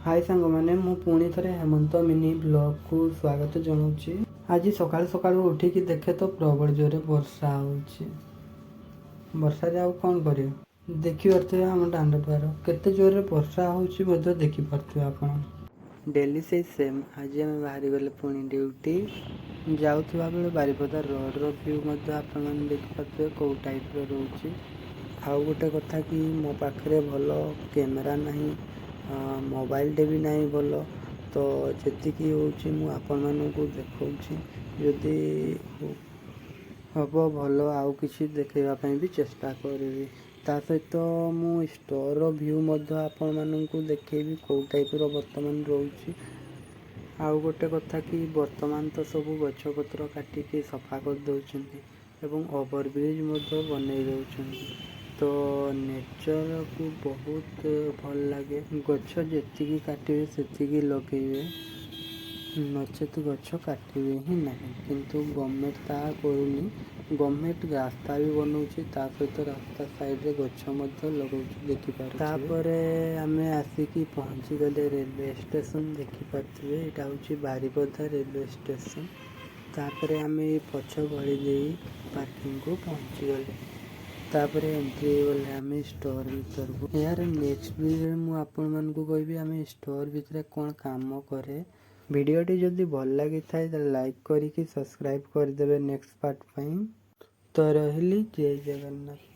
हाय सांग मैंने मु पुणी थे हेमंत मिनी ब्लॉग को स्वागत जनाऊँगी। आज सकाल सकाल उठिकी देखे तो प्रबल जोरे वर्षा होची। वर्षा आउ कौन कर देखिपे आम दांड द्वार केते जोरे वर्षा होची देखिपे आप डेली से सेम। आज आम बाहरी गले पुणी ड्यूटी जाऊा बेले बारिपदा रोड्र व्यू देखिपे कौ टाइप रोचे। आउ गोटे कथा कि मो पाखे भल कैमेरा नहीं, मोबाइल भी नहीं भल, तो जी हूँ आपण मानू देखा जदि हम भल आउ कि देखापी भी चेष्टा करी। ता सहित मु स्टोर व्यू आपण मानू देखेबी कौ टाइप बर्तमान रोचे। आउ गोटे कथा कि वर्तमान तो सब गछपत्र काटिकी सफा कर दौरान एवं ओवरब्रिज बनई दौरान, तो नेचर को बहुत भल लगे। गछ जी काटे से लगे नचेत गछ काटे ही ना, किंतु गवर्नमेंट ता करूनी। गवर्नमेंट रास्ता भी बनाऊँच, ता सहित रास्ता साइड रे गछ लगे देखिपारे। आम आसिकी पहुँची गले रेलवे स्टेशन देखिपे। यहाँ हूँ बारिपदा रेलवे स्टेशन। तापर आम पछ गली दे पार्किंग को पहुँची गले। तापर एंट्री गले आम स्टोर भीतर को। यार नेक्स्ट वीडियो मुझे आपण मानू कहबी आम स्टोर भितर कौन काम करे। वीडियोटी जदि भल लगी थाए तो लाइक करके सब्सक्राइब करदे नेक्स्ट पार्ट पाई। तो रही जय जगन्नाथ।